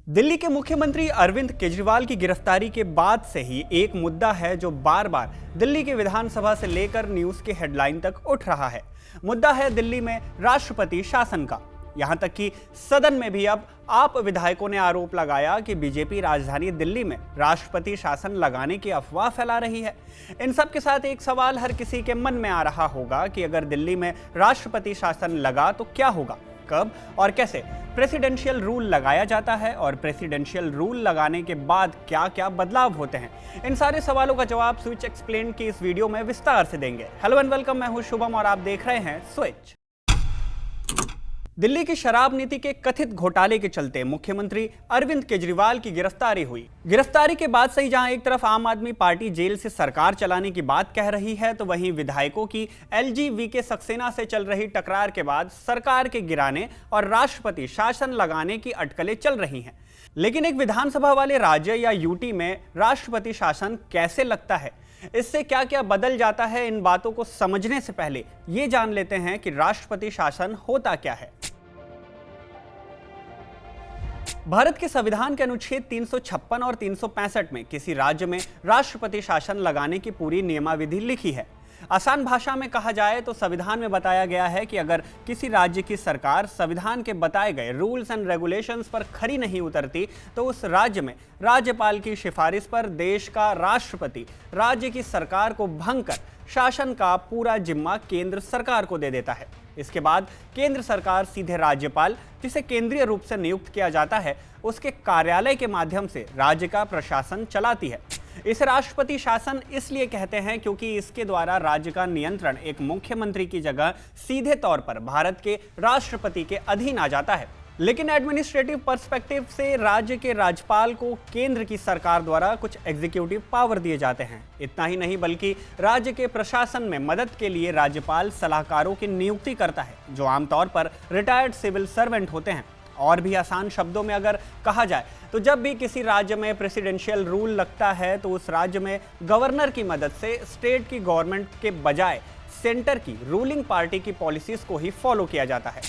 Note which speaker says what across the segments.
Speaker 1: दिल्ली के मुख्यमंत्री अरविंद केजरीवाल की गिरफ्तारी के बाद से ही एक मुद्दा है जो बार बार दिल्ली की विधानसभा से लेकर न्यूज के हेडलाइन तक उठ रहा है। मुद्दा है दिल्ली में राष्ट्रपति शासन का। यहां तक कि सदन में भी अब आप विधायकों ने आरोप लगाया कि बीजेपी राजधानी दिल्ली में राष्ट्रपति शासन लगाने की अफवाह फैला रही है। इन सब के साथ एक सवाल हर किसी के मन में आ रहा होगा कि अगर दिल्ली में राष्ट्रपति शासन लगा तो क्या होगा, कब और कैसे प्रेसिडेंशियल रूल लगाया जाता है और प्रेसिडेंशियल रूल लगाने के बाद क्या क्या बदलाव होते हैं। इन सारे सवालों का जवाब स्विच एक्सप्लेन की इस वीडियो में विस्तार से देंगे। हेलो एंड वेलकम, मैं हूं शुभम और आप देख रहे हैं स्विच। दिल्ली की शराब नीति के कथित घोटाले के चलते मुख्यमंत्री अरविंद केजरीवाल की गिरफ्तारी हुई। गिरफ्तारी के बाद से ही जहां एक तरफ आम आदमी पार्टी जेल से सरकार चलाने की बात कह रही है, तो वहीं विधायकों की एलजी-वीके सक्सेना से चल रही टकरार के बाद सरकार के गिराने और राष्ट्रपति शासन लगाने की अटकलें चल रही हैं। लेकिन एक विधानसभा वाले राज्य या यूटी में राष्ट्रपति शासन कैसे लगता है, इससे क्या क्या बदल जाता है, इन बातों को समझने से पहले ये जान लेते हैं कि राष्ट्रपति शासन होता क्या है। भारत के संविधान के अनुच्छेद 356 और 365 में किसी राज्य में राष्ट्रपति शासन लगाने की पूरी नियमावली लिखी है। आसान भाषा में कहा जाए तो संविधान में बताया गया है कि अगर किसी राज्य की सरकार संविधान के बताए गए रूल्स एंड रेगुलेशंस पर खरी नहीं उतरती तो उस राज्य में राज्यपाल की सिफारिश पर देश का राष्ट्रपति राज्य की सरकार को भंग कर शासन का पूरा जिम्मा केंद्र सरकार को दे देता है। इसके बाद केंद्र सरकार सीधे राज्यपाल, जिसे केंद्रीय रूप से नियुक्त किया जाता है, उसके कार्यालय के माध्यम से राज्य का प्रशासन चलाती है। इसे राष्ट्रपति शासन इसलिए कहते हैं क्योंकि इसके द्वारा राज्य का नियंत्रण एक मुख्यमंत्री की जगह सीधे तौर पर भारत के राष्ट्रपति के अधीन आ जाता है। लेकिन एडमिनिस्ट्रेटिव पर्सपेक्टिव से राज्य के राज्यपाल को केंद्र की सरकार द्वारा कुछ एग्जीक्यूटिव पावर दिए जाते हैं। इतना ही नहीं बल्कि राज्य के प्रशासन में मदद के लिए राज्यपाल सलाहकारों की नियुक्ति करता है, जो आमतौर पर रिटायर्ड सिविल सर्वेंट होते हैं। और भी आसान शब्दों में अगर कहा जाए तो जब भी किसी राज्य में प्रेसिडेंशियल रूल लगता है तो उस राज्य में गवर्नर की मदद से स्टेट की गवर्नमेंट के बजाय सेंटर की रूलिंग पार्टी की पॉलिसीज को ही फॉलो किया जाता है।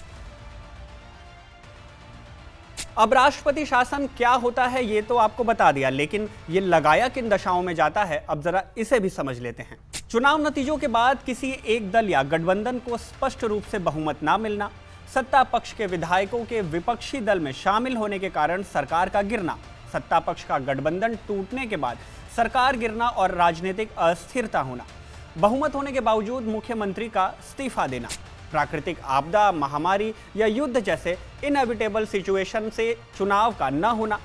Speaker 1: अब राष्ट्रपति शासन क्या होता है ये तो आपको बता दिया, लेकिन ये लगाया किन दशाओं में जाता है, अब जरा इसे भी समझ लेते हैं। चुनाव नतीजों के बाद किसी एक दल या गठबंधन को स्पष्ट रूप से बहुमत ना मिलना, सत्ता पक्ष के विधायकों के विपक्षी दल में शामिल होने के कारण सरकार का गिरना, सत्ता पक्ष का गठबंधन टूटने के बाद सरकार गिरना और राजनीतिक अस्थिरता होना, बहुमत होने के बावजूद मुख्यमंत्री का इस्तीफा देना, प्राकृतिक आपदा, महामारी या युद्ध जैसे इनएविटेबल सिचुएशन से चुनाव का न होना,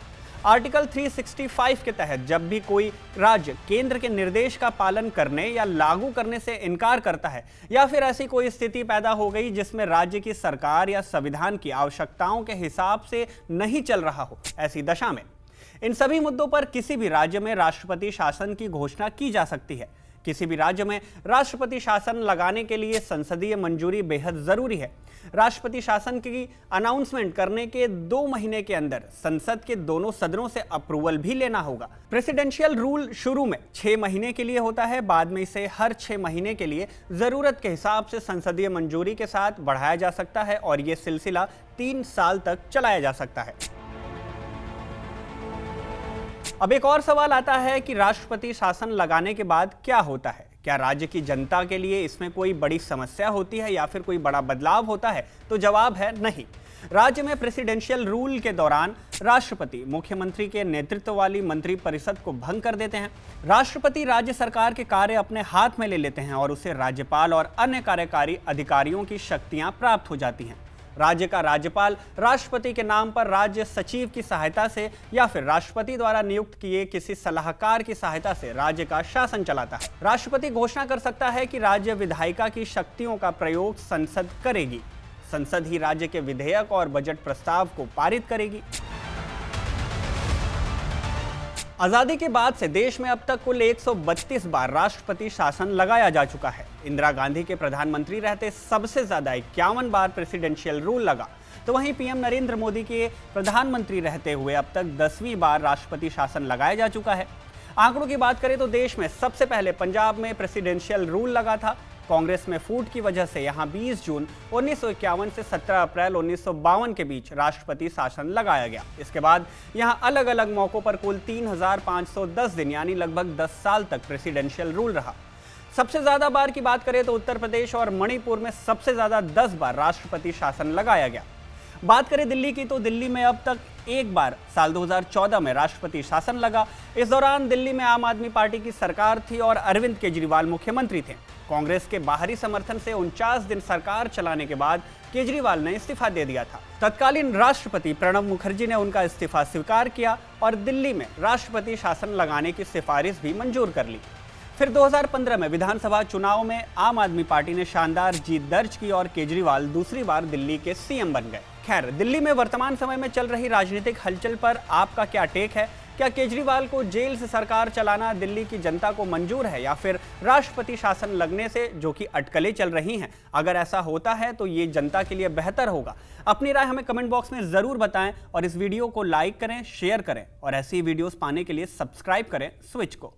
Speaker 1: आर्टिकल 365 के तहत जब भी कोई राज्य केंद्र के निर्देश का पालन करने या लागू करने से इनकार करता है, या फिर ऐसी कोई स्थिति पैदा हो गई जिसमें राज्य की सरकार या संविधान की आवश्यकताओं के हिसाब से नहीं चल रहा हो, ऐसी दशा में इन सभी मुद्दों पर किसी भी राज्य में राष्ट्रपति शासन की घोषणा की जा सकती है। किसी भी राज्य में राष्ट्रपति शासन लगाने के लिए संसदीय मंजूरी बेहद जरूरी है। राष्ट्रपति शासन की अनाउंसमेंट करने के 2 महीने के अंदर संसद के दोनों सदनों से अप्रूवल भी लेना होगा। प्रेसिडेंशियल रूल शुरू में 6 महीने के लिए होता है, बाद में इसे हर 6 महीने के लिए जरूरत के हिसाब से संसदीय मंजूरी के साथ बढ़ाया जा सकता है और यह सिलसिला 3 साल तक चलाया जा सकता है। अब एक और सवाल आता है कि राष्ट्रपति शासन लगाने के बाद क्या होता है। क्या राज्य की जनता के लिए इसमें कोई बड़ी समस्या होती है या फिर कोई बड़ा बदलाव होता है? तो जवाब है नहीं। राज्य में प्रेसिडेंशियल रूल के दौरान राष्ट्रपति मुख्यमंत्री के नेतृत्व वाली मंत्रिपरिषद को भंग कर देते हैं। राष्ट्रपति राज्य सरकार के कार्य अपने हाथ में ले लेते हैं और उसे राज्यपाल और अन्य कार्यकारी अधिकारियों की शक्तियां प्राप्त हो जाती हैं। राज्य का राज्यपाल राष्ट्रपति के नाम पर राज्य सचिव की सहायता से या फिर राष्ट्रपति द्वारा नियुक्त किए किसी सलाहकार की सहायता से राज्य का शासन चलाता है। राष्ट्रपति घोषणा कर सकता है कि राज्य विधायिका की शक्तियों का प्रयोग संसद करेगी। संसद ही राज्य के विधेयक और बजट प्रस्ताव को पारित करेगी। आजादी के बाद से देश में अब तक कुल 132 बार राष्ट्रपति शासन लगाया जा चुका है। इंदिरा गांधी के प्रधानमंत्री रहते सबसे ज्यादा 51 बार प्रेसिडेंशियल रूल लगा, तो वहीं पीएम नरेंद्र मोदी के प्रधानमंत्री रहते हुए अब तक 10वीं बार राष्ट्रपति शासन लगाया जा चुका है। आंकड़ों की बात करें तो देश में सबसे पहले पंजाब में प्रेसिडेंशियल रूल लगा था। कांग्रेस में फूट की वजह से यहां 20 जून 1951 से 17 अप्रैल 1952 के बीच राष्ट्रपति शासन लगाया गया। इसके बाद यहां अलग अलग मौकों पर कुल 3510 दिन यानी लगभग 10 साल तक प्रेसिडेंशियल रूल रहा। सबसे ज्यादा बार की बात करें तो उत्तर प्रदेश और मणिपुर में सबसे ज्यादा 10 बार राष्ट्रपति शासन लगाया गया। बात करें दिल्ली की तो दिल्ली में अब तक एक बार साल 2014 में राष्ट्रपति शासन लगा। इस दौरान दिल्ली में आम आदमी पार्टी की सरकार थी और अरविंद केजरीवाल मुख्यमंत्री थे। कांग्रेस के बाहरी समर्थन से 49 दिन सरकार चलाने के बाद केजरीवाल ने इस्तीफा दे दिया था। तत्कालीन राष्ट्रपति प्रणब मुखर्जी ने उनका इस्तीफा स्वीकार किया और दिल्ली में राष्ट्रपति शासन लगाने की सिफारिश भी मंजूर कर ली। फिर 2015 में विधानसभा चुनाव में आम आदमी पार्टी ने शानदार जीत दर्ज की और केजरीवाल दूसरी बार दिल्ली के सीएम बन गए। खैर, दिल्ली में वर्तमान समय में चल रही राजनीतिक हलचल पर आपका क्या टेक है? क्या केजरीवाल को जेल से सरकार चलाना दिल्ली की जनता को मंजूर है या फिर राष्ट्रपति शासन लगने से जो कि अटकलें चल रही हैं, अगर ऐसा होता है तो ये जनता के लिए बेहतर होगा? अपनी राय हमें कमेंट बॉक्स में जरूर बताएं और इस वीडियो को लाइक करें, शेयर करें और ऐसी वीडियोस पाने के लिए सब्सक्राइब करें स्विच को।